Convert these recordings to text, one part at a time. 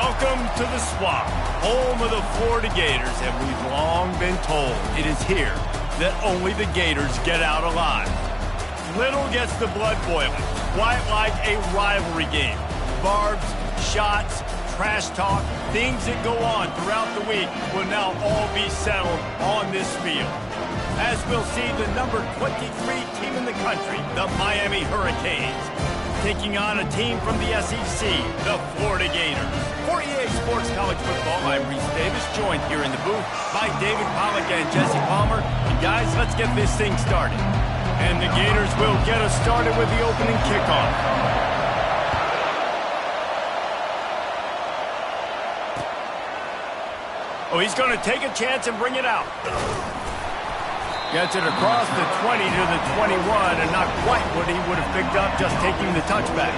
Welcome to the Swamp, home of the Florida Gators, and we've long been told it is here that only the Gators get out alive. Little gets the blood boiling, quite like a rivalry game. Barbs, shots, trash talk, things that go on throughout the week will now all be settled on this field. As we'll see the number 23 team in the country, the Miami Hurricanes, taking on a team from the SEC, the Florida Gators. For EA Sports College Football, I'm Reese Davis, joined here in the booth by David Pollack and Jesse Palmer. And guys, let's get this thing started. And the Gators will get us started with the opening kickoff. Oh, he's going to take a chance and bring it out. Gets it across the 20 to the 21, and not quite what he would have picked up just taking the touchback.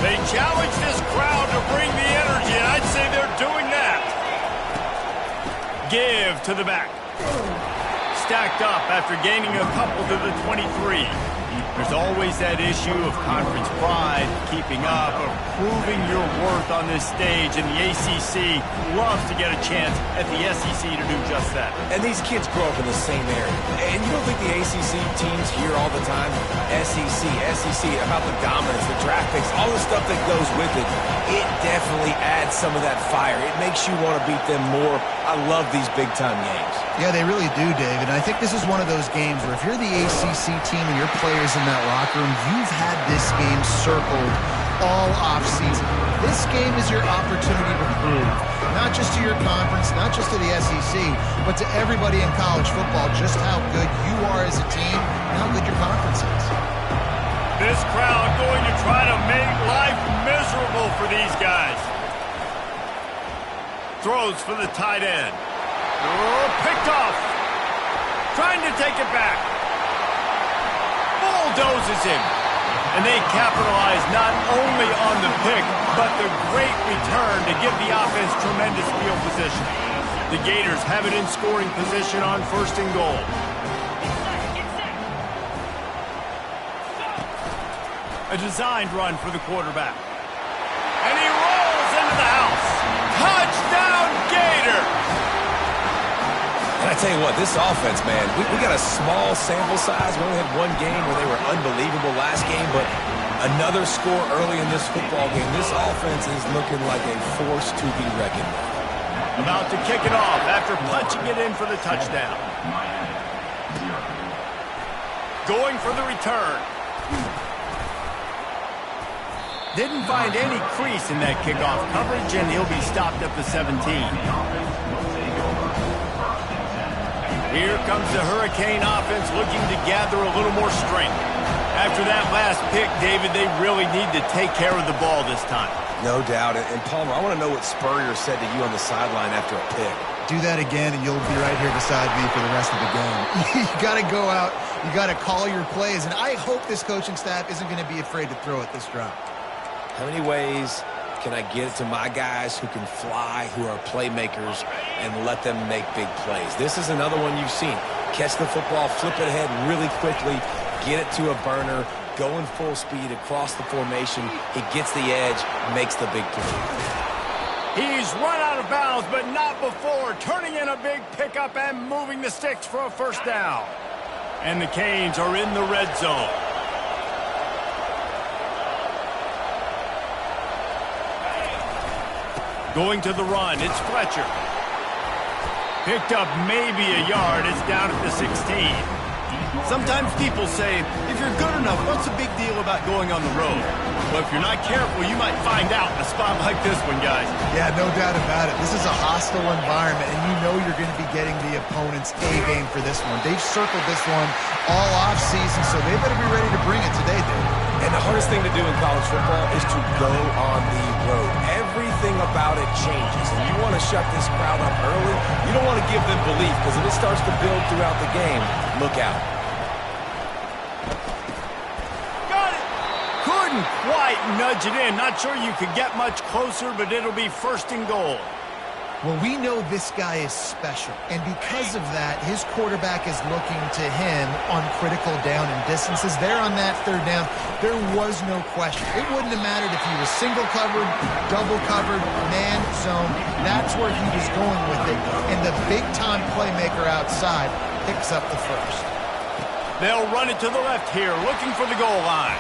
They challenge this crowd to bring the energy, and I'd say they're doing that. Give to the back. Stacked up after gaining a couple to the 23. There's always that issue of conference pride, keeping up, of proving your worth on this stage, and the ACC loves to get a chance at the SEC to do just that. And these kids grow up in the same area. And you don't think the ACC teams hear all the time, SEC, about the dominance, the draft picks, all the stuff that goes with it. It definitely adds some of that fire. It makes you want to beat them more. I love these big-time games. Yeah, they really do, David. And I think this is one of those games where if you're the ACC team and your players in that locker room, you've had this game circled all offseason. This game is your opportunity to prove, not just to your conference, not just to the SEC, but to everybody in college football, just how good you are as a team and how good your conference is. This crowd going to try to make life miserable for these guys. Throws for the tight end. Oh, picked off. Trying to take it back. Bulldozes him. And they capitalize not only on the pick, but the great return to give the offense tremendous field position. The Gators have it in scoring position on 1st and goal. A designed run for the quarterback. And he rolls into the house. Touchdown, Gators! And I tell you what, this offense, man, we got a small sample size. We only had one game where they were unbelievable last game, but another score early in this football game. This offense is looking like a force to be reckoned with. About to kick it off after punching it in for the touchdown. Going for the return. Didn't find any crease in that kickoff coverage, and he'll be stopped at the 17. Here comes the Hurricane offense looking to gather a little more strength. After that last pick, David, they really need to take care of the ball this time. No doubt. And Palmer, I want to know what Spurrier said to you on the sideline after a pick. Do that again, and you'll be right here beside me for the rest of the game. You got to go out. You got to call your plays, and I hope this coaching staff isn't going to be afraid to throw at this drop. How many ways can I get it to my guys who can fly, who are playmakers, and let them make big plays? This is another one you've seen. Catch the football, flip it ahead really quickly, get it to a burner, going full speed across the formation. He gets the edge, makes the big play. He's run out of bounds, but not before turning in a big pickup and moving the sticks for a 1st down. And the Canes are in the red zone. Going to the run, it's Fletcher. Picked up maybe a yard, it's down at the 16. Sometimes people say, if you're good enough, what's the big deal about going on the road? Well, if you're not careful, you might find out in a spot like this one, guys. Yeah, no doubt about it. This is a hostile environment, and you know you're going to be getting the opponent's A-game for this one. They've circled this one all offseason, so they better be ready to bring it today, David. And the hardest thing to do in college football is to go on the road. Everything about it changes, and you want to shut this crowd up early. You don't want to give them belief, because if it starts to build throughout the game, look out. Got it! Couldn't quite nudge it in. Not sure you could get much closer, but it'll be 1st and goal. Well, we know this guy is special, and because of that, his quarterback is looking to him on critical down and distances. There on that third down, there was no question. It wouldn't have mattered if he was single covered, double covered, man zone. That's where he was going with it, and the big-time playmaker outside picks up the first. They'll run it to the left here, looking for the goal line.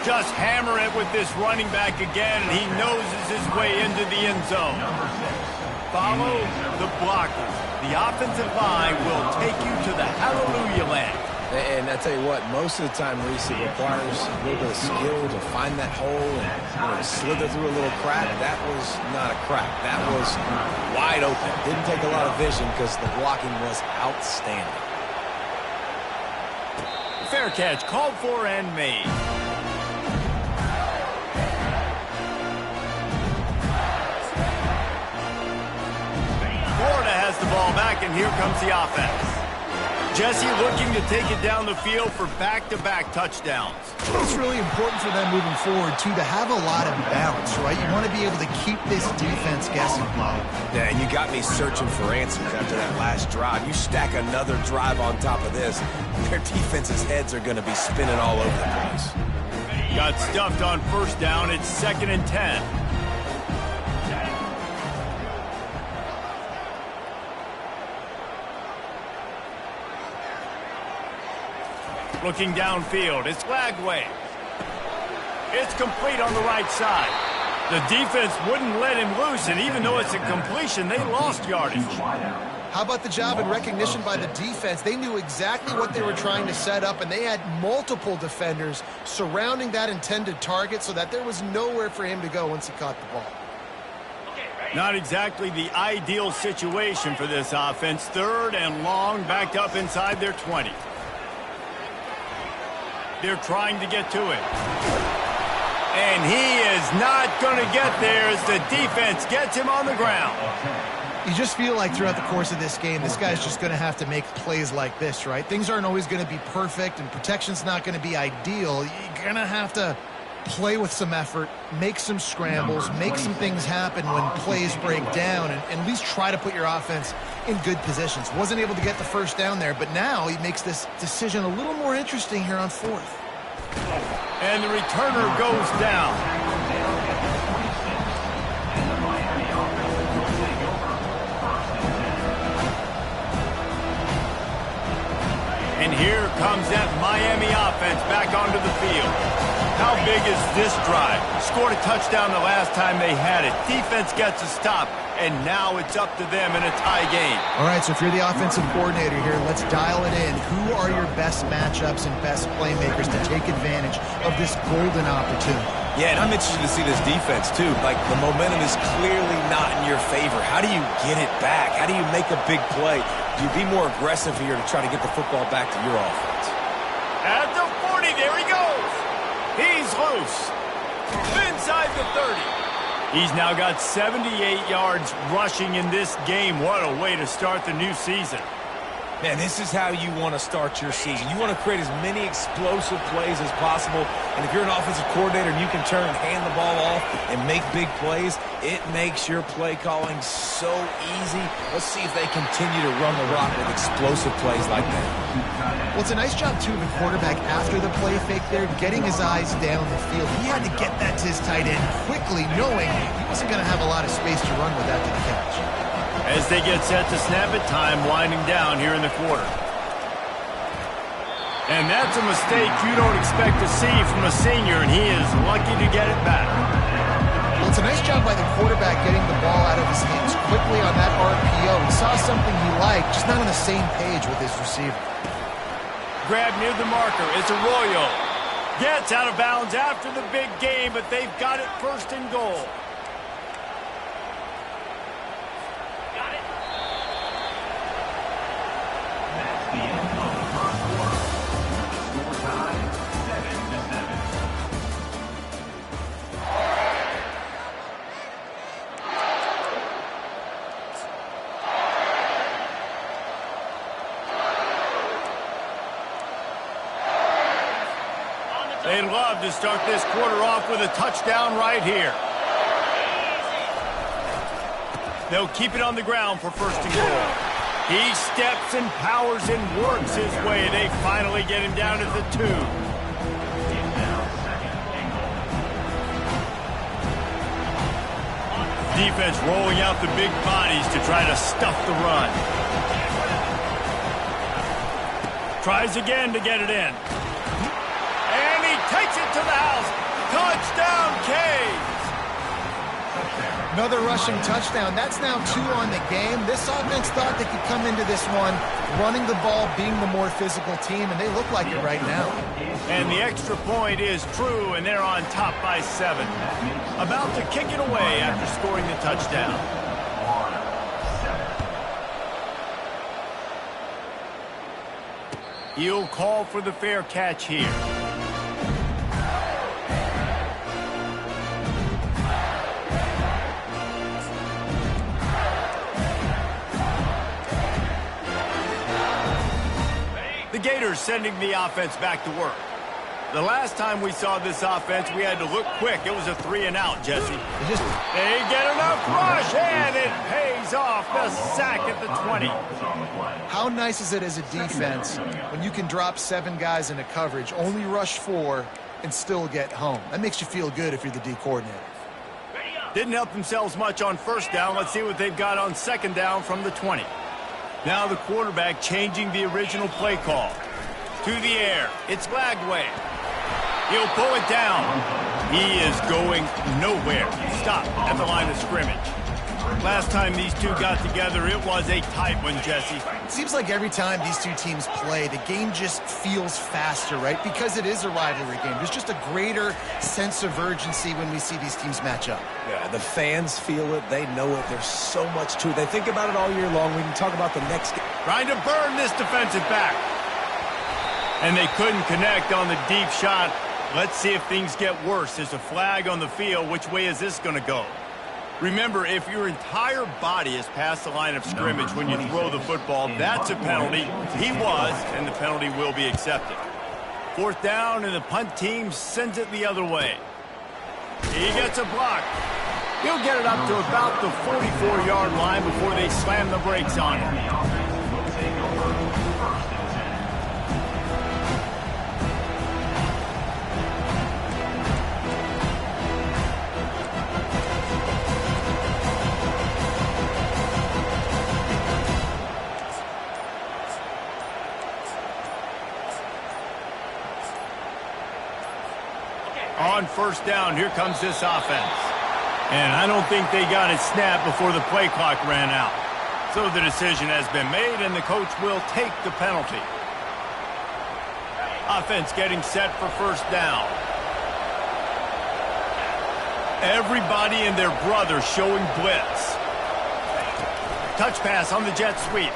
Just hammer it with this running back again, and he noses his way into the end zone. Follow the blockers. The offensive line will take you to the hallelujah land. And I tell you what, most of the time, Reese, it requires a little bit of skill to find that hole and slither through a little crack. That was not a crack. That was wide open. Didn't take a lot of vision because the blocking was outstanding. Fair catch called for and made. Florida has the ball back, and here comes the offense. Jesse looking to take it down the field for back-to-back touchdowns. It's really important for them moving forward, too, to have a lot of balance, right? You want to be able to keep this defense guessing. Yeah, you got me searching for answers after that last drive. You stack another drive on top of this, their defense's heads are going to be spinning all over the place. Got stuffed on first down. It's 2nd and 10. Looking downfield, it's Lagway. It's complete on the right side. The defense wouldn't let him loose, and even though it's a completion, they lost yardage. How about the job and recognition by the defense? They knew exactly what they were trying to set up, and they had multiple defenders surrounding that intended target so that there was nowhere for him to go once he caught the ball. Not exactly the ideal situation for this offense. 3rd and long, backed up inside their 20. They're trying to get to it. And he is not going to get there as the defense gets him on the ground. You just feel like throughout the course of this game, this guy's just going to have to make plays like this, right? Things aren't always going to be perfect, and protection's not going to be ideal. You're going to have to play with some effort, make some scrambles, make some things happen when plays break down, and at least try to put your offense in good positions. Wasn't able to get the first down there, but now he makes this decision a little more interesting here on 4th. And the returner goes down. And here comes that Miami offense back onto the field. How big is this drive? Scored a touchdown the last time they had it. Defense gets a stop, and now it's up to them in a tie game. All right, so if you're the offensive coordinator here, let's dial it in. Who are your best matchups and best playmakers to take advantage of this golden opportunity? Yeah, and I'm interested to see this defense, too. Like, the momentum is clearly not in your favor. How do you get it back? How do you make a big play? Do you be more aggressive here to try to get the football back to your offense? At the 40, there he goes. He's loose. Inside the 30. He's now got 78 yards rushing in this game. What a way to start the new season. Man, this is how you want to start your season. You want to create as many explosive plays as possible. And if you're an offensive coordinator and you can turn and hand the ball off and make big plays, it makes your play calling so easy. Let's see if they continue to run the rock with explosive plays like that. Well, it's a nice job, too, of the quarterback after the play fake there, getting his eyes down the field. He had to get that to his tight end quickly, knowing he wasn't going to have a lot of space to run with that to the catch. As they get set to snap it, time winding down here in the quarter. And that's a mistake you don't expect to see from a senior, and he is lucky to get it back. Well, it's a nice job by the quarterback getting the ball out of his hands quickly on that RPO. He saw something he liked, just not on the same page with his receiver. Grab near the marker. It's Arroyo. Gets out of bounds after the big game, but they've got it 1st and goal. They'd love to start this quarter off with a touchdown right here. They'll keep it on the ground for first and goal. He steps and powers and works his way. They finally get him down at the 2. Defense rolling out the big bodies to try to stuff the run. Tries again to get it in. And he takes it to the house. Touchdown, Canes! Another rushing touchdown. That's now 2 on the game. This offense thought they could come into this one running the ball, being the more physical team, and they look like it right now. And the extra point is true, and they're on top by 7. About to kick it away after scoring the touchdown. He'll call for the fair catch here. The Gators sending the offense back to work. The last time we saw this offense, we had to look quick. It was a 3-and-out, Jesse. They get enough rush, and it pays off. The sack at the 20. How nice is it as a defense when you can drop 7 guys into coverage, only rush 4, and still get home? That makes you feel good if you're the D coordinator. Didn't help themselves much on first down. Let's see what they've got on second down from the 20. Now the quarterback changing the original play call. To the air. It's Lagway. He'll pull it down. He is going nowhere. Stop at the line of scrimmage. Last time these two got together, it was a tight one, Jesse. It seems like every time these two teams play, the game just feels faster, right? Because it is a rivalry game. There's just a greater sense of urgency when we see these teams match up. Yeah, the fans feel it. They know it. There's so much to it. They think about it all year long. We can talk about the next game. Trying to burn this defensive back. And they couldn't connect on the deep shot. Let's see if things get worse. There's a flag on the field. Which way is this going to go? Remember, if your entire body is past the line of scrimmage when you throw the football, that's a penalty. He was, and the penalty will be accepted. 4th down, and the punt team sends it the other way. He gets a block. He'll get it up to about the 44-yard line before they slam the brakes on him. On first down, here comes this offense. And I don't think they got it snapped before the play clock ran out. So the decision has been made, and the coach will take the penalty. Offense getting set for first down. Everybody and their brother showing blitz. Touch pass on the jet sweep.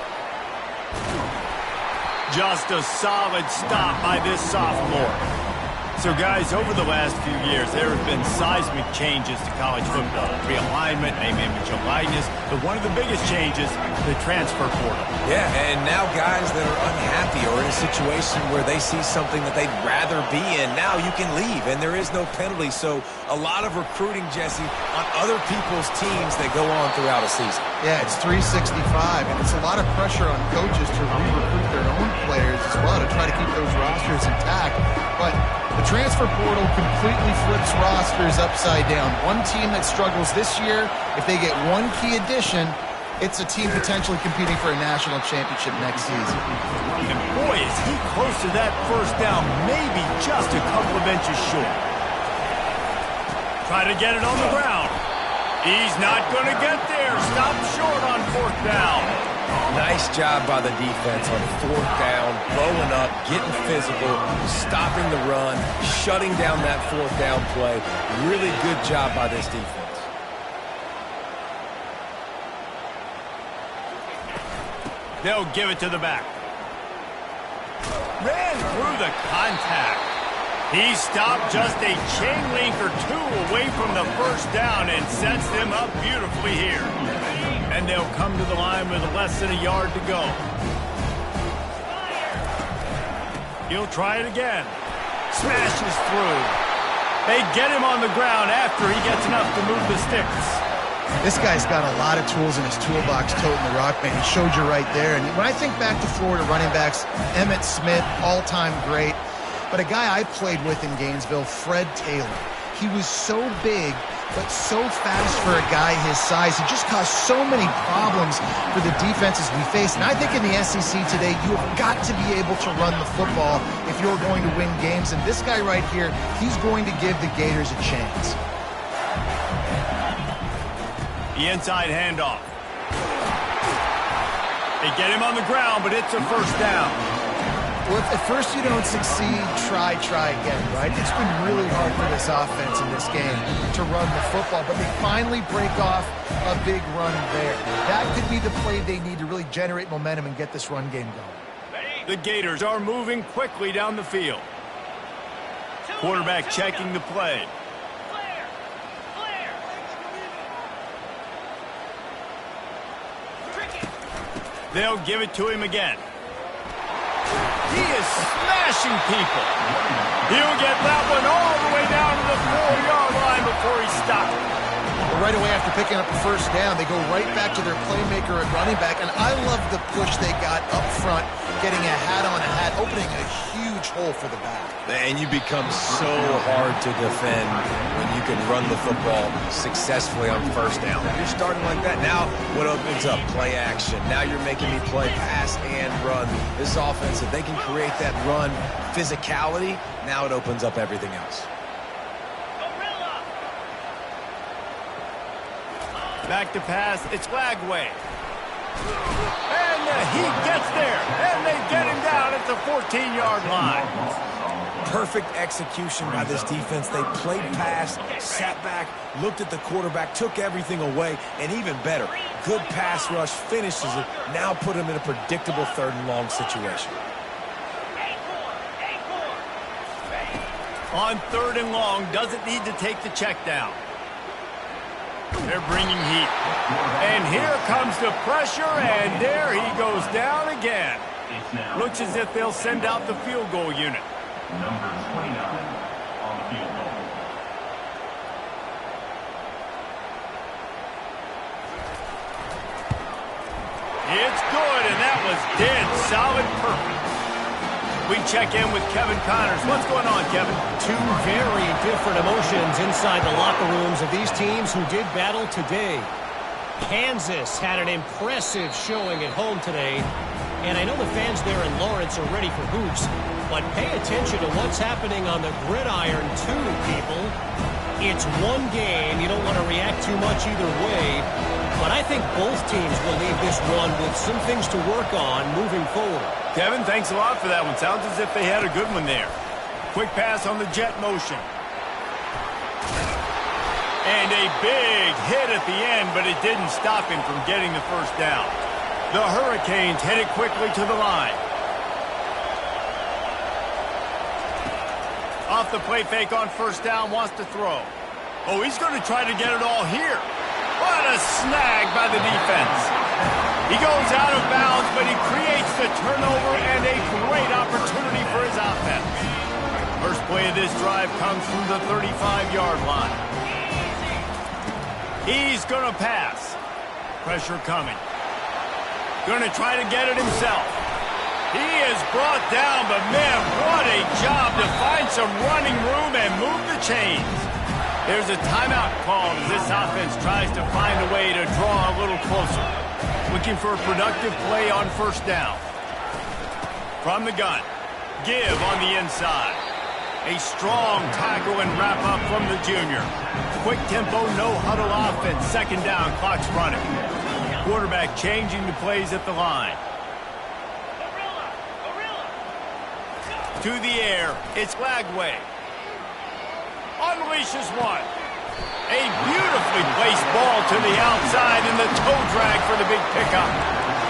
Just a solid stop by this sophomore. So, guys, over the last few years, there have been seismic changes to college football. Realignment, name, image, and likeness. But one of the biggest changes, the transfer portal. Yeah, and now guys that are unhappy or in a situation where they see something that they'd rather be in, now you can leave, and there is no penalty. So a lot of recruiting, Jesse, on other people's teams that go on throughout a season. Yeah, it's 365, and it's a lot of pressure on coaches to re-recruit their own players as well to try to keep those rosters intact. But the transfer portal completely flips rosters upside down. One team that struggles this year, if they get one key addition, it's a team potentially competing for a national championship next season. And boy, is he close to that first down, maybe just a couple of inches short. Try to get it on the ground. He's not going to get there. Stop short on 4th down. Nice job by the defense on 4th down, blowing up, getting physical, stopping the run, shutting down that 4th down play. Really good job by this defense. They'll give it to the back. Ran through the contact. He stopped just a chain link or 2 away from the first down and sets them up beautifully here. And they'll come to the line with less than a yard to go. He'll try it again. Smashes through. They get him on the ground after he gets enough to move the sticks. This guy's got a lot of tools in his toolbox toting the rock, man. He showed you right there. And when I think back to Florida running backs, Emmitt Smith, all-time great. But a guy I played with in Gainesville, Fred Taylor. He was so big, but so fast for a guy his size. He just caused so many problems for the defenses we face. And I think in the SEC today, you have got to be able to run the football if you're going to win games. And this guy right here, he's going to give the Gators a chance. The inside handoff. They get him on the ground, but it's a first down. Well, if at first you don't succeed, try again, right? It's been really hard for this offense in this game to run the football, but they finally break off a big run there. That could be the play they need to really generate momentum and get this run game going. The Gators are moving quickly down the field. Quarterback checking the play. They'll give it to him again. He is smashing people. He'll get that one all the way down to the 4-yard line before he stops. Right away after picking up the first down, they go right back to their playmaker at running back. And I love the push they got up front, getting a hat on a hat, opening a huge hole for the back. And you become so hard to defend when you can run the football successfully on first down. You're starting like that. Now what opens up? Play action. Now you're making me play pass and run. This offense, if they can create that run physicality, now it opens up everything else. Back to pass, it's Lagway. And he gets there, and they get him down at the 14-yard line. Perfect execution by this defense. They played pass, sat back, looked at the quarterback, took everything away, and even better, good pass rush, finishes it, now put him in a predictable 3rd and long situation. On 3rd and long, doesn't need to take the check down. They're bringing heat. And here comes the pressure, and there he goes down again. Looks as if they'll send out the field goal unit. Number 29 on the field goal. It's good, and that was dead solid perfect. We check in with Kevin Connors. What's going on, Kevin? Two very different emotions inside the locker rooms of these teams who did battle today. Kansas had an impressive showing at home today, and I know the fans there in Lawrence are ready for hoops, but pay attention to what's happening on the gridiron too, people. It's one game. You don't want to react too much either way, but I think both teams will leave this one with some things to work on moving forward. Kevin, thanks a lot for that one. Sounds as if they had a good one there. Quick pass on the jet motion. And a big hit at the end, but it didn't stop him from getting the first down. The Hurricanes headed quickly to the line. Off the play fake on first down, wants to throw. Oh, he's going to try to get it all here. What a snag by the defense. He goes out of bounds, but he creates the turnover and a great opportunity for his offense. First play of this drive comes from the 35-yard line. He's going to pass. Pressure coming. Going to try to get it himself. He is brought down, but man, what a job to find some running room and move the chains. There's a timeout called as this offense tries to find a way to draw a little closer. Looking for a productive play on first down. From the gun. Give on the inside. A strong tackle and wrap up from the junior. Quick tempo, no huddle offense. 2nd down, clock's running. Quarterback changing the plays at the line. To the air, it's Lagway. Unleashes one. A beautifully placed ball to the outside and the toe drag for the big pickup.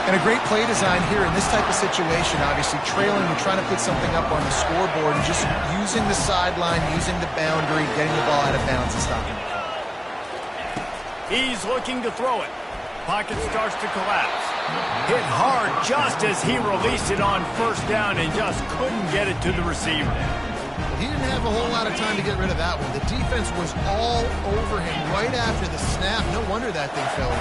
And a great play design here in this type of situation. Obviously trailing, we're trying to put something up on the scoreboard and just using the sideline, using the boundary, getting the ball out of bounds and stopping the clock. He's looking to throw it. Pocket starts to collapse. Hit hard just as he released it on first down and just couldn't get it to the receiver. He didn't have a whole lot of time to get rid of that one. The defense was all over him right after the snap. No wonder that thing fell in.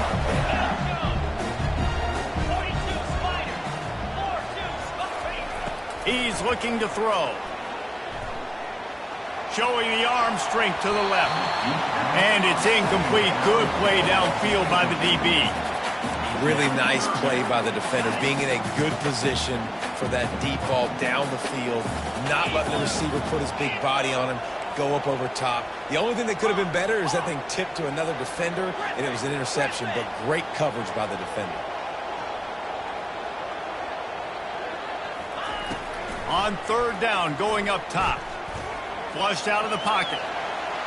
He's looking to throw. Showing the arm strength to the left. And it's incomplete. Good play downfield by the DB. Really nice play by the defender, being in a good position for that deep ball down the field, not letting the receiver put his big body on him, go up over top. The only thing that could have been better is that thing tipped to another defender, and it was an interception, but great coverage by the defender. On third down, going up top. Flushed out of the pocket.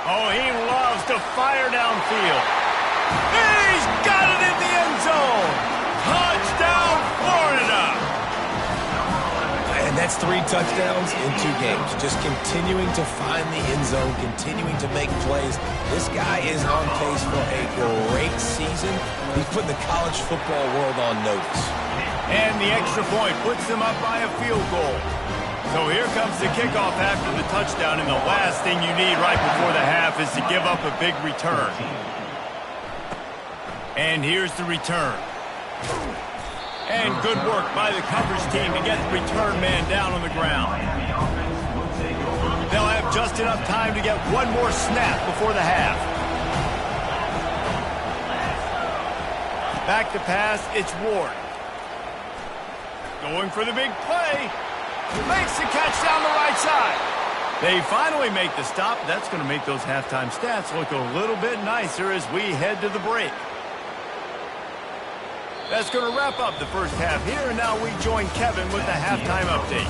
Oh, he loves to fire downfield. He's got it in the end zone. Touchdown, Florida. And that's 3 touchdowns in 2 games. Just continuing to find the end zone, continuing to make plays. This guy is on pace for a great season. He's putting the college football world on notice. And the extra point puts them up by a field goal. So here comes the kickoff after the touchdown, and the last thing you need right before the half is to give up a big return. And here's the return. And good work by the coverage team to get the return man down on the ground. They'll have just enough time to get one more snap before the half. Back to pass, it's Ward. Going for the big play. Makes the catch down the right side. They finally make the stop. That's going to make those halftime stats look a little bit nicer as we head to the break. That's going to wrap up the first half here, and now we join Kevin with the halftime update.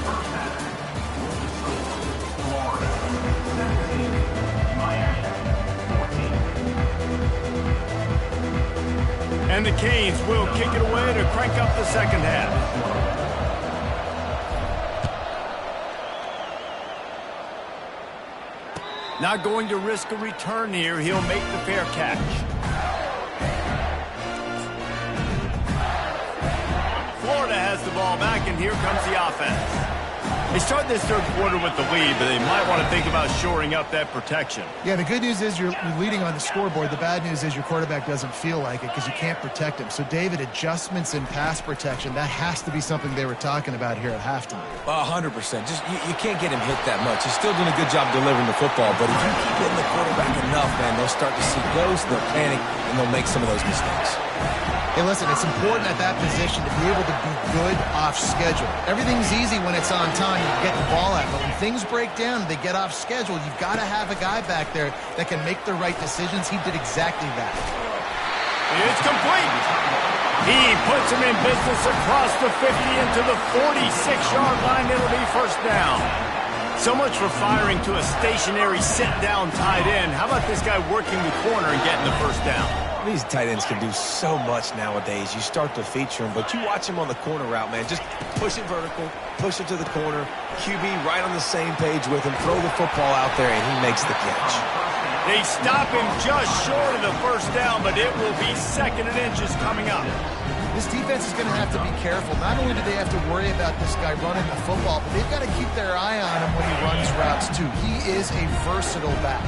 And the Canes will kick it away to crank up the second half. Not going to risk a return here. He'll make the fair catch. Florida has the ball back, and here comes the offense. They start this third quarter with the lead, but they might want to think about shoring up that protection. Yeah, the good news is you're leading on the scoreboard. The bad news is your quarterback doesn't feel like it because you can't protect him. So, David, adjustments in pass protection, that has to be something they were talking about here at halftime. 100%. Just you can't get him hit that much. He's still doing a good job delivering the football, but if you keep hitting the quarterback enough, man, they'll start to see ghosts, they'll panic, and they'll make some of those mistakes. Hey, listen, it's important at that position to be able to be good off schedule. Everything's easy when it's on time, you get the ball out, but when things break down, they get off schedule, you've got to have a guy back there that can make the right decisions. He did exactly that. It's complete. He puts him in business across the 50 into the 46-yard line. It'll be first down. So much for firing to a stationary sit-down tight end. How about this guy working the corner and getting the first down? These tight ends can do so much nowadays. You start to feature them, but you watch him on the corner route, man. Just push it vertical, push it to the corner. QB right on the same page with him. Throw the football out there, and he makes the catch. They stop him just short of the first down, but it will be 2nd and inches coming up. This defense is going to have to be careful. Not only do they have to worry about this guy running the football, but they've got to keep their eye on him when he runs routes, too. He is a versatile back.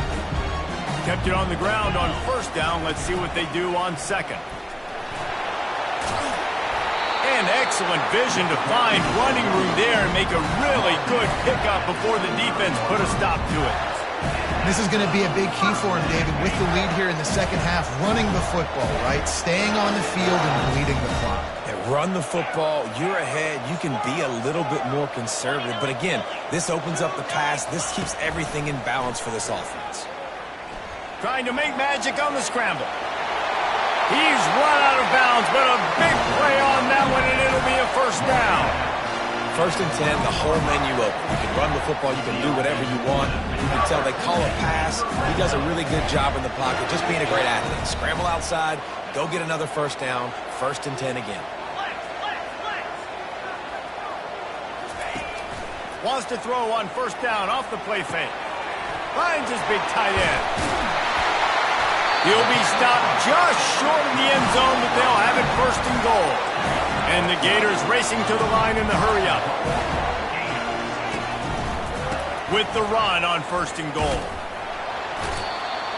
Kept it on the ground on first down. Let's see what they do on second. And excellent vision to find running room there and make a really good pickup before the defense put a stop to it. This is going to be a big key for him, David, with the lead here in the second half, running the football, right? Staying on the field and bleeding the clock. Yeah, run the football. You're ahead. You can be a little bit more conservative. But again, this opens up the pass. This keeps everything in balance for this offense. Trying to make magic on the scramble. He's run out of bounds, but a big play on that one, and it'll be a first down. 1st and 10, the whole menu open. You can run the football. You can do whatever you want. You can tell they call a pass. He does a really good job in the pocket, just being a great athlete. Scramble outside, go get another first down, 1st and 10 again. Wants to throw on first down off the play fake. Finds his big tight end. He'll be stopped just short of the end zone, but they'll have it 1st and goal. And the Gators racing to the line in the hurry up. with the run on 1st and goal.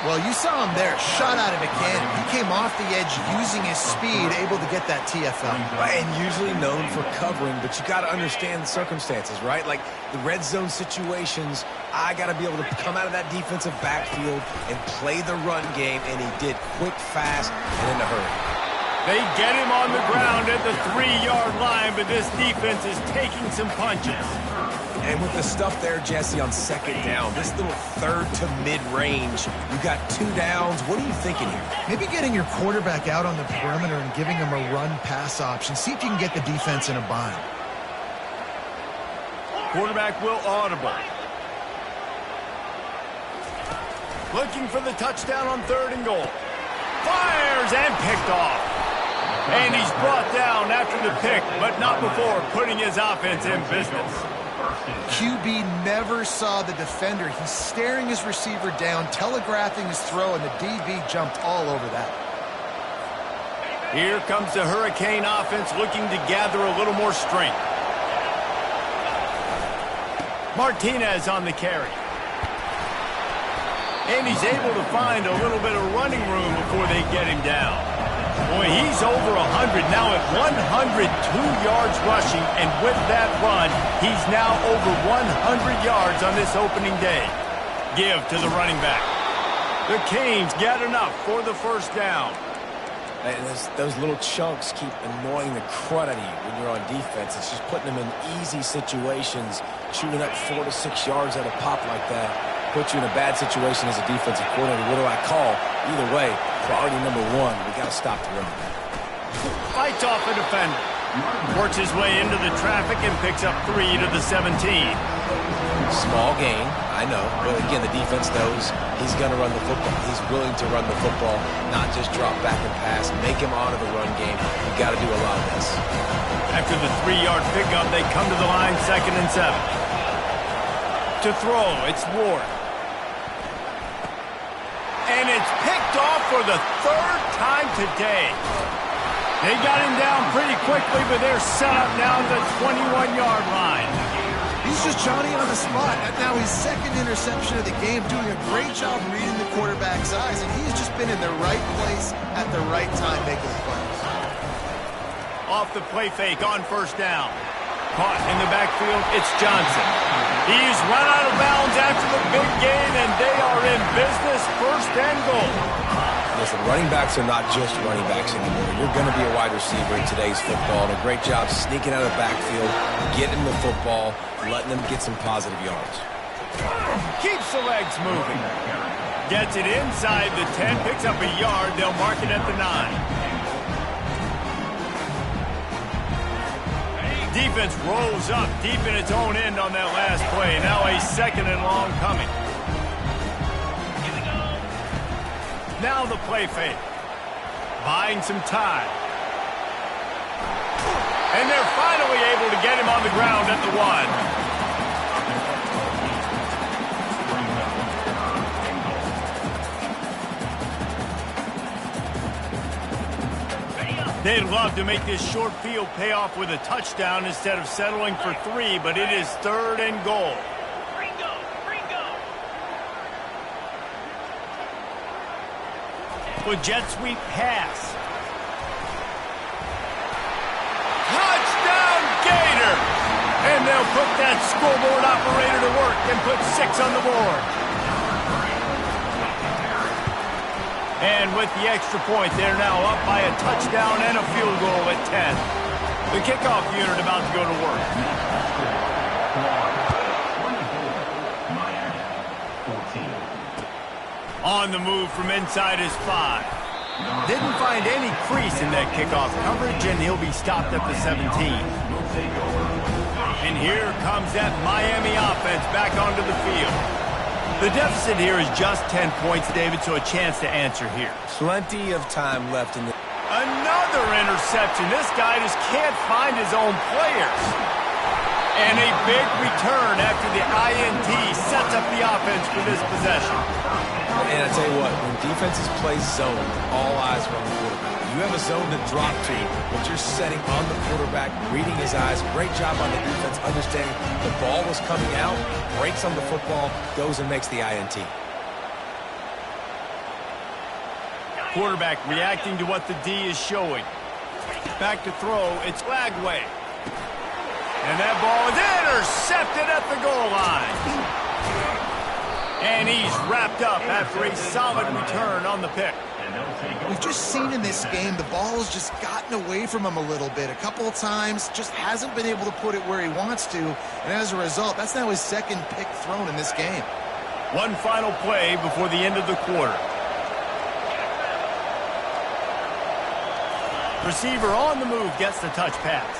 Well, you saw him there, shot out of a cannon. He came off the edge using his speed, able to get that TFL. And usually known for covering, but you got to understand the circumstances, right? Like the red zone situations, I got to be able to come out of that defensive backfield and play the run game, and he did quick, fast, and in a hurry. They get him on the ground at the 3-yard line, but this defense is taking some punches. And with the stuff there, Jesse, on 2nd down, this little 3rd to mid-range, you got 2 downs. What are you thinking here? Maybe getting your quarterback out on the perimeter and giving him a run-pass option. See if you can get the defense in a bind. Quarterback will audible. Looking for the touchdown on 3rd and goal. Fires and picked off. And he's brought down after the pick, but not before putting his offense in business. QB never saw the defender. He's staring his receiver down, telegraphing his throw, and the DB jumped all over that. Here comes the Hurricane offense looking to gather a little more strength. Martinez on the carry. And he's able to find a little bit of running room before they get him down. Boy, he's over 100, now at 102 yards rushing, and with that run, he's now over 100 yards on this opening day. Give to the running back. The Canes get enough for the 1st down. And those little chunks keep annoying the crud out of you when you're on defense. It's just putting them in easy situations, shooting up 4 to 6 yards at a pop like that. Put you in a bad situation as a defensive coordinator. What do I call? Either way, priority number 1, we got to stop the run. Fights off a defender. Works his way into the traffic and picks up 3 to the 17. Small gain, I know. But again, the defense knows he's going to run the football. He's willing to run the football, not just drop back and pass. Make him honor the run game. You've got to do a lot of this. After the 3-yard pickup, they come to the line 2nd and 7. To throw, it's Ward. And it's picked off for the 3rd time today. They got him down pretty quickly, but they're set up now at the 21-yard line. He's just Johnny on the spot. And now his 2nd interception of the game, doing a great job reading the quarterback's eyes, and he's just been in the right place at the right time making plays. Off the play fake on 1st down. Caught in the backfield, it's Johnson. He's run out of bounds after the big gain, and they are in business, 1st and goal. Listen, running backs are not just running backs anymore. You're going to be a wide receiver in today's football, and a great job sneaking out of the backfield, getting the football, letting them get some positive yards. Keeps the legs moving. Gets it inside the 10, picks up a yard. They'll mark it at the 9. Defense rolls up deep in its own end on that last play. Now a 2nd and long coming. Now the play fake. Buying some time. And they're finally able to get him on the ground at the 1. They'd love to make this short field pay off with a touchdown instead of settling for 3, but it is 3rd and goal. With jet sweep pass. Touchdown Gators! And they'll put that scoreboard operator to work and put 6 on the board. And with the extra point, they're now up by a touchdown and a field goal at 10. The kickoff unit about to go to work. On the move from inside his 5. Didn't find any crease in that kickoff coverage, and he'll be stopped at the 17. And here comes that Miami offense back onto the field. The deficit here is just 10 points, David, so a chance to answer here. Plenty of time left in the... Another interception. This guy just can't find his own players. And a big return after the INT sets up the offense for this possession. And I tell you what, when defenses play zone, all eyes are on the quarterback. You have a zone to drop to, but you're setting on the quarterback, reading his eyes. Great job on the defense, understanding the ball was coming out, breaks on the football, goes and makes the INT. Quarterback reacting to what the D is showing. Back to throw, it's Lagway. And that ball is intercepted at the goal line. And he's wrapped up after a solid return on the pick. We've just seen in this game the ball has just gotten away from him a little bit. A couple of times, just hasn't been able to put it where he wants to. And as a result, that's now his second pick thrown in this game. One final play before the end of the quarter. Receiver on the move gets the touch pass.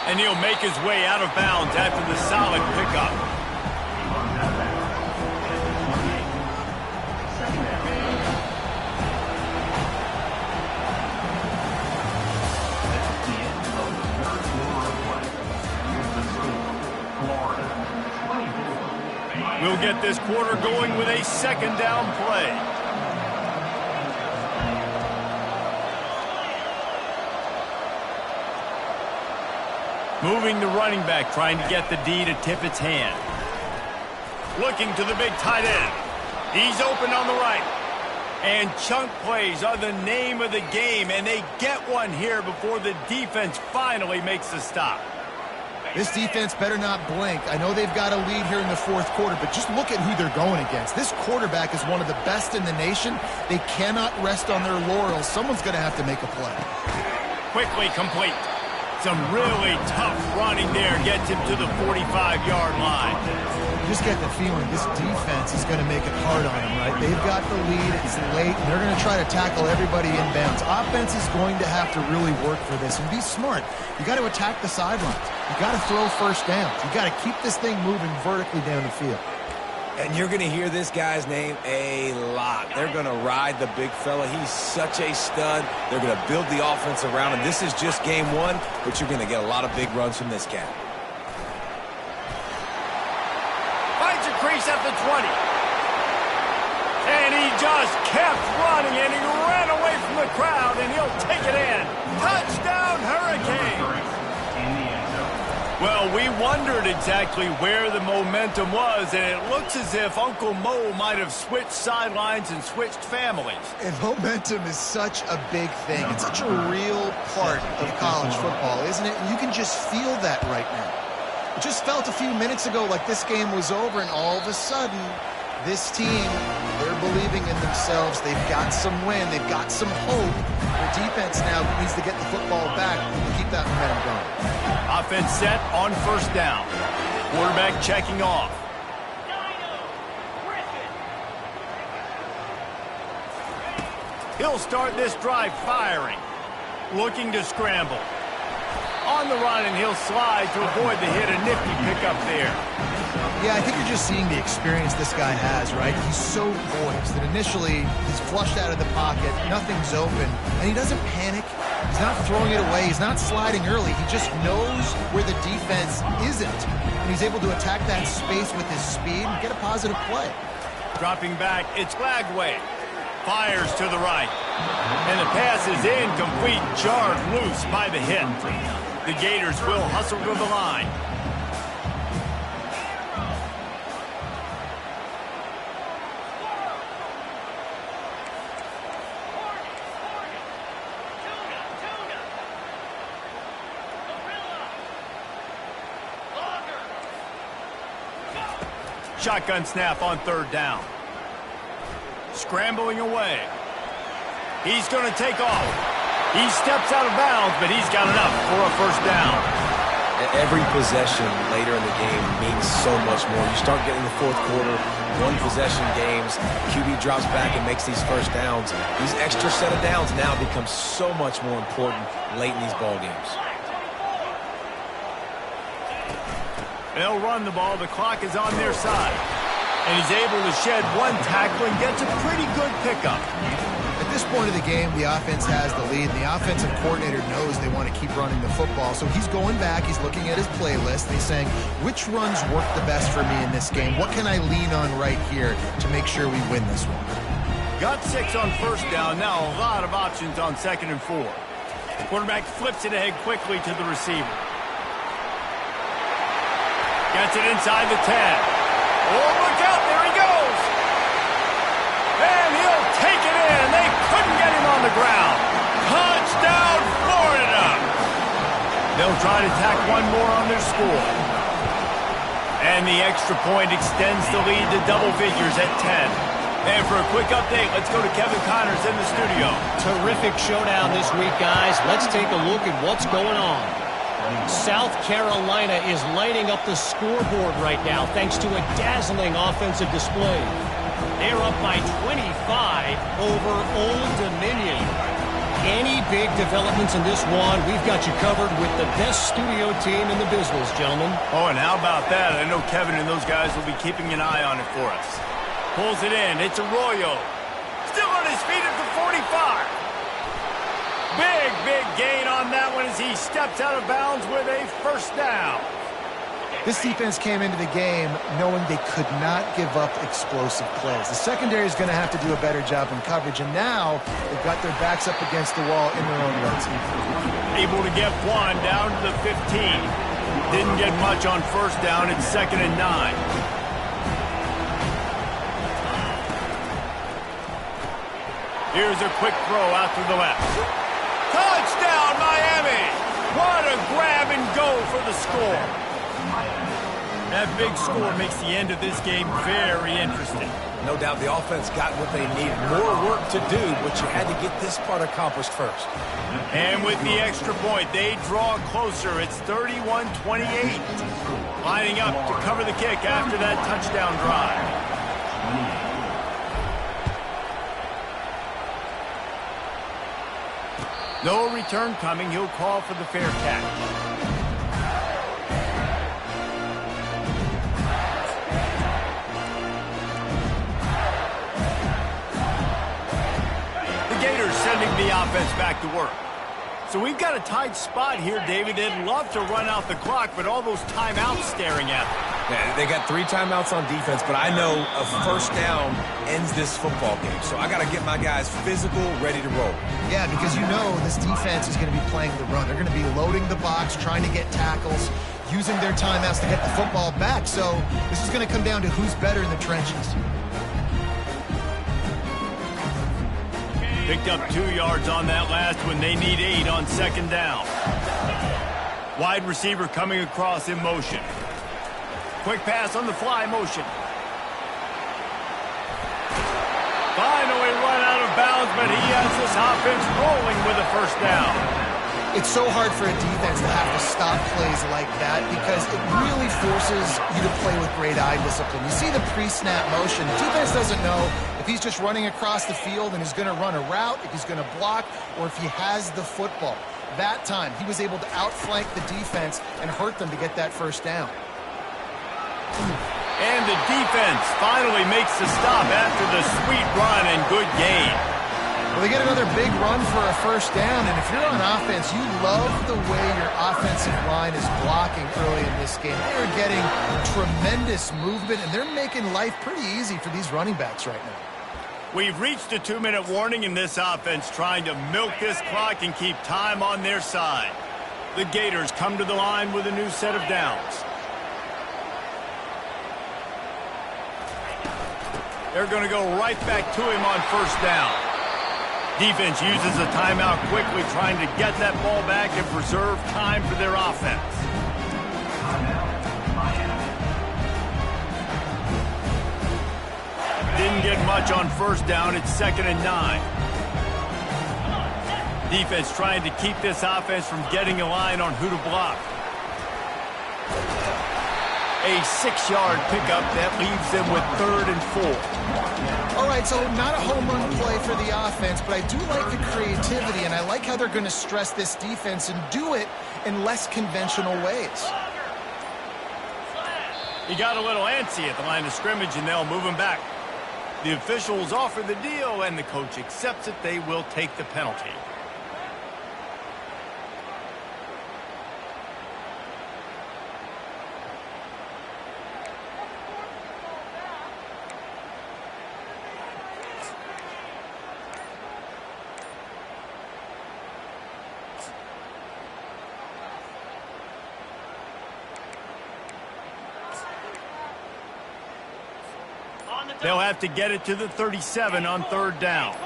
And he'll make his way out of bounds after the solid pickup. We'll get this quarter going with a second down play. Moving the running back, trying to get the D to tip its hand. Looking to the big tight end. He's open on the right. And chunk plays are the name of the game, and they get one here before the defense finally makes the stop. This defense better not blink. I know they've got a lead here in the fourth quarter, but just look at who they're going against. This quarterback is one of the best in the nation. They cannot rest on their laurels. Someone's going to have to make a play. Quickly complete. Some really tough running there gets him to the 45-yard line. You just get the feeling this defense is going to make it hard on them, right? They've got the lead. It's late, and they're going to try to tackle everybody inbounds. Offense is going to have to really work for this and be smart. You got to attack the sidelines. You got to throw first downs. You got to keep this thing moving vertically down the field. And you're going to hear this guy's name a lot. They're going to ride the big fella. He's such a stud. They're going to build the offense around him. This is just game one, but you're going to get a lot of big runs from this guy. Finds a crease at the 20. And he just kept running, and he ran away from the crowd, and he'll take it in. Touchdown, Hurricanes! Well, we wondered exactly where the momentum was, and it looks as if Uncle Mo might have switched sidelines and switched families. And momentum is such a big thing. It's such a real part of college football, isn't it? And you can just feel that right now. It just felt a few minutes ago like this game was over, and all of a sudden, this team, they're believing in themselves. They've got some win. They've got some hope. Their defense now needs to get the football back to keep that momentum going. Offense set on first down. Quarterback checking off. He'll start this drive firing. Looking to scramble. On the run, and he'll slide to avoid the hit. A nifty pickup there. Yeah, I think you're just seeing the experience this guy has, right? He's so poised that initially he's flushed out of the pocket, nothing's open, and he doesn't panic. He's not throwing it away. He's not sliding early. He just knows where the defense isn't, and he's able to attack that space with his speed and get a positive play. Dropping back, it's Lagway. Fires to the right. And the pass is incomplete, jarred loose by the hit. The Gators will hustle to the line. Shotgun snap on third down. Scrambling away. He's going to take off. He steps out of bounds, but he's got enough for a first down. Every possession later in the game means so much more. You start getting the fourth quarter, one possession games, QB drops back and makes these first downs. These extra set of downs now become so much more important late in these ball games. They'll run the ball. The clock is on their side. And he's able to shed one tackle and gets a pretty good pickup. At this this point of the game, the offense has the lead, and the offensive coordinator knows they want to keep running the football. So he's going back, he's looking at his playlist, and he's saying, which runs work the best for me in this game? What can I lean on right here to make sure we win this one? Got 6 on first down. Now a lot of options on 2nd and 4. The quarterback flips it ahead quickly to the receiver. Gets it inside the 10. Oh, look out. There he goes. And he'll take it in. They couldn't get him on the ground. Touchdown, Florida. They'll try to tack one more on their score. And the extra point extends the lead to double figures at 10. And for a quick update, let's go to Kevin Connors in the studio. Terrific showdown this week, guys. Let's take a look at what's going on. South Carolina is lighting up the scoreboard right now thanks to a dazzling offensive display. They're up by 25 over Old Dominion. Any big developments in this one, we've got you covered with the best studio team in the business, gentlemen. Oh, and how about that? I know Kevin and those guys will be keeping an eye on it for us. Pulls it in. It's Arroyo. Still on his feet at the 45. Big gain on that one as he steps out of bounds with a first down. This defense came into the game knowing they could not give up explosive plays. The secondary is going to have to do a better job in coverage, and now they've got their backs up against the wall in their own red zone. Able to get one down to the 15. Didn't get much on first down. It's 2nd and 9. Here's a quick throw out to the left. Touchdown, Miami! What a grab and go for the score. That big score makes the end of this game very interesting. No doubt the offense got what they needed. More work to do, but you had to get this part accomplished first. And with the extra point, they draw closer. It's 31-28. Lining up to cover the kick after that touchdown drive. No return coming. He'll call for the fair catch. The Gators sending the offense back to work. So we've got a tight spot here, David. They'd love to run out the clock, but all those timeouts staring at them. Yeah, they got 3 timeouts on defense, but I know a first down ends this football game. So I got to get my guys physical, ready to roll. Yeah, because you know this defense is going to be playing the run. They're going to be loading the box, trying to get tackles, using their timeouts to get the football back. So this is going to come down to who's better in the trenches. Picked up 2 yards on that last one. They need 8 on 2nd down. Wide receiver coming across in motion. Quick pass on the fly motion. Finally run out of bounds, but he has this offense rolling with a first down. It's so hard for a defense to have to stop plays like that because it really forces you to play with great eye discipline. You see the pre-snap motion. The defense doesn't know if he's just running across the field and he's going to run a route, if he's going to block, or if he has the football. That time, he was able to outflank the defense and hurt them to get that first down. And the defense finally makes the stop after the sweet run and good gain. Well, they get another big run for a first down, and if you're on offense, you love the way your offensive line is blocking early in this game. They are getting tremendous movement, and they're making life pretty easy for these running backs right now. We've reached a 2-minute warning in this offense, trying to milk this clock and keep time on their side. The Gators come to the line with a new set of downs. They're going to go right back to him on first down. Defense uses a timeout quickly, trying to get that ball back and preserve time for their offense. Didn't get much on first down. It's 2nd and 9. Defense trying to keep this offense from getting a line on who to block. A 6-yard pickup that leaves them with 3rd and 4. All right, so not a home run play for the offense, but I do like the creativity, and I like how they're going to stress this defense and do it in less conventional ways. He got a little antsy at the line of scrimmage, and they'll move him back. The officials offer the deal, and the coach accepts it. They will take the penalty. They'll have to get it to the 37 on third down.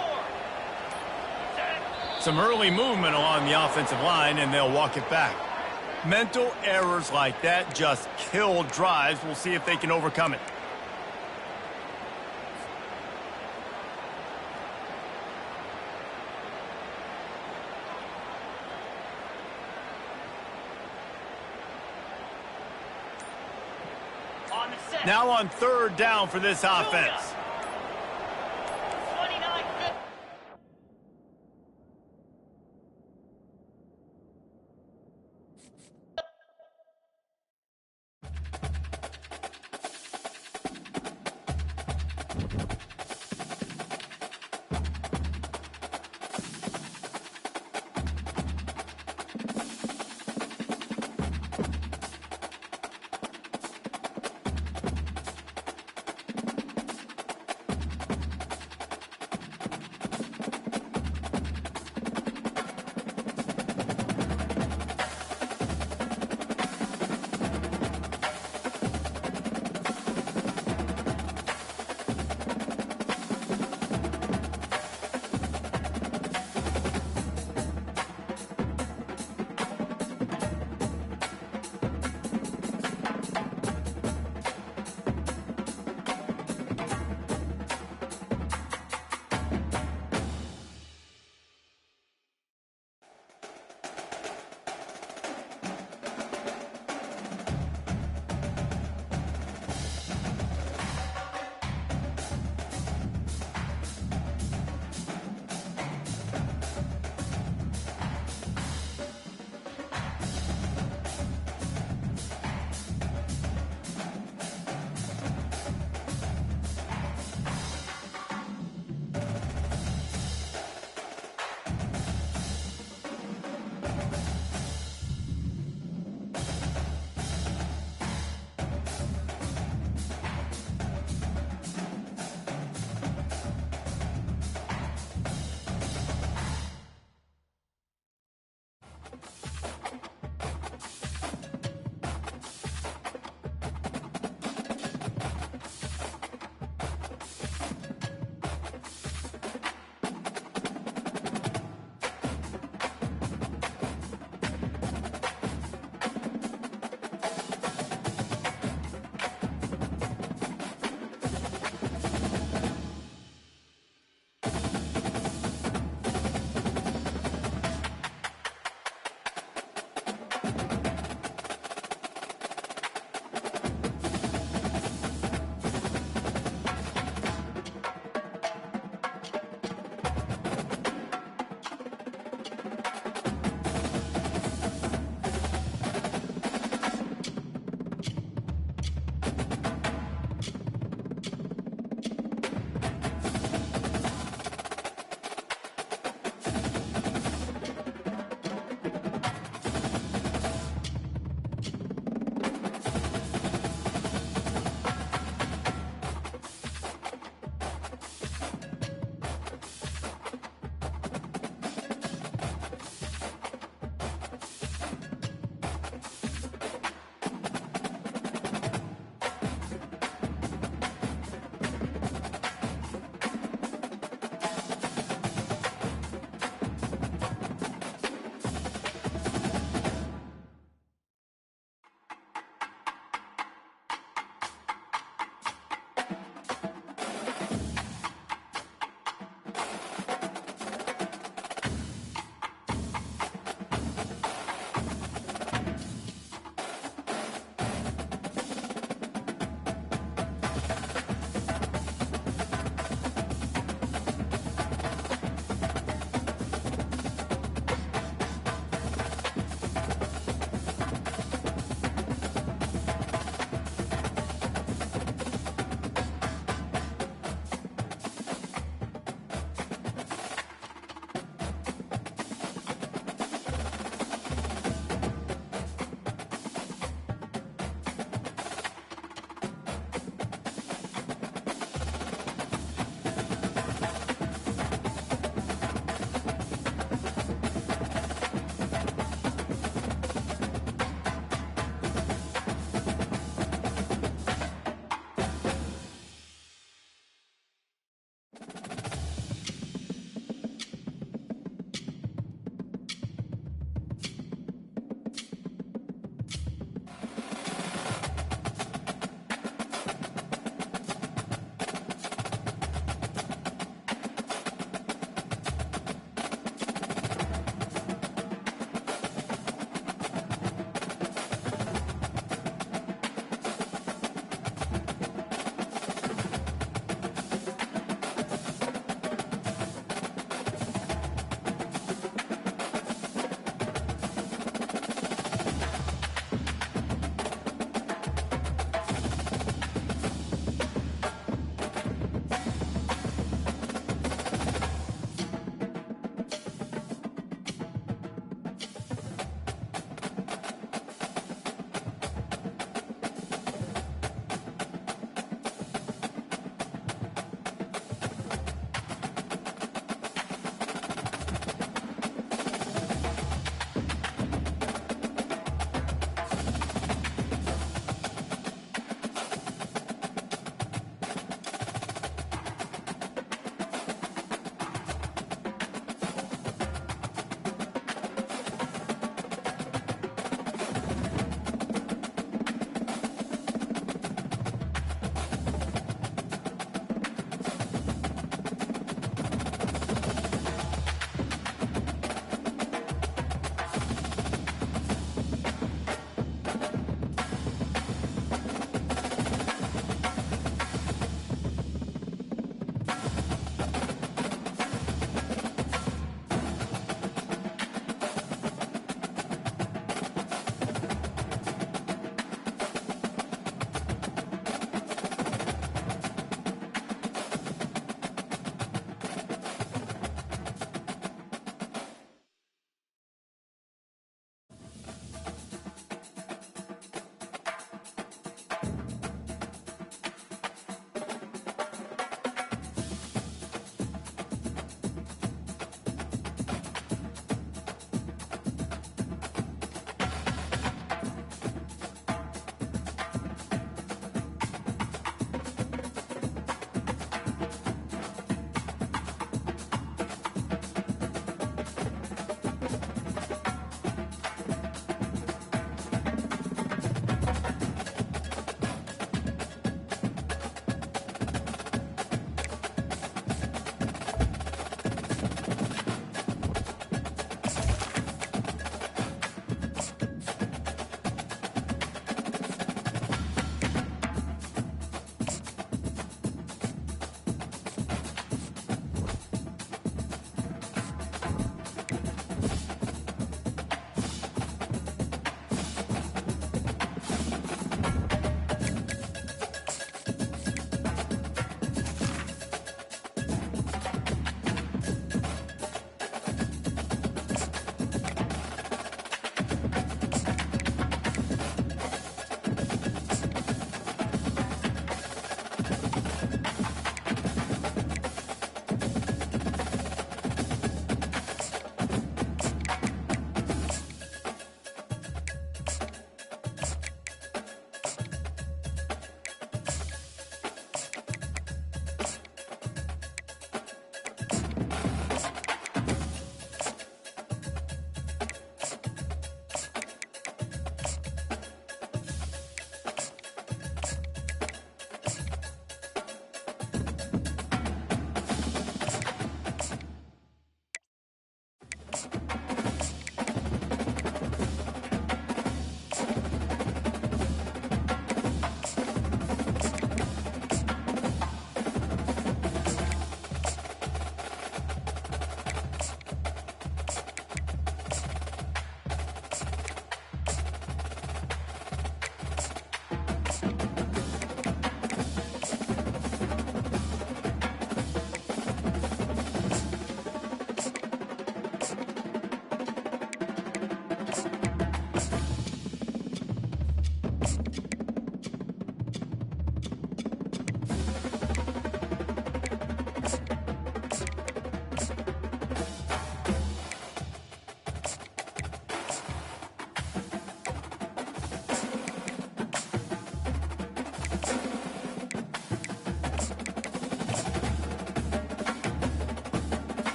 Some early movement along the offensive line, and they'll walk it back. Mental errors like that just kill drives. We'll see if they can overcome it. Now on third down for this offense.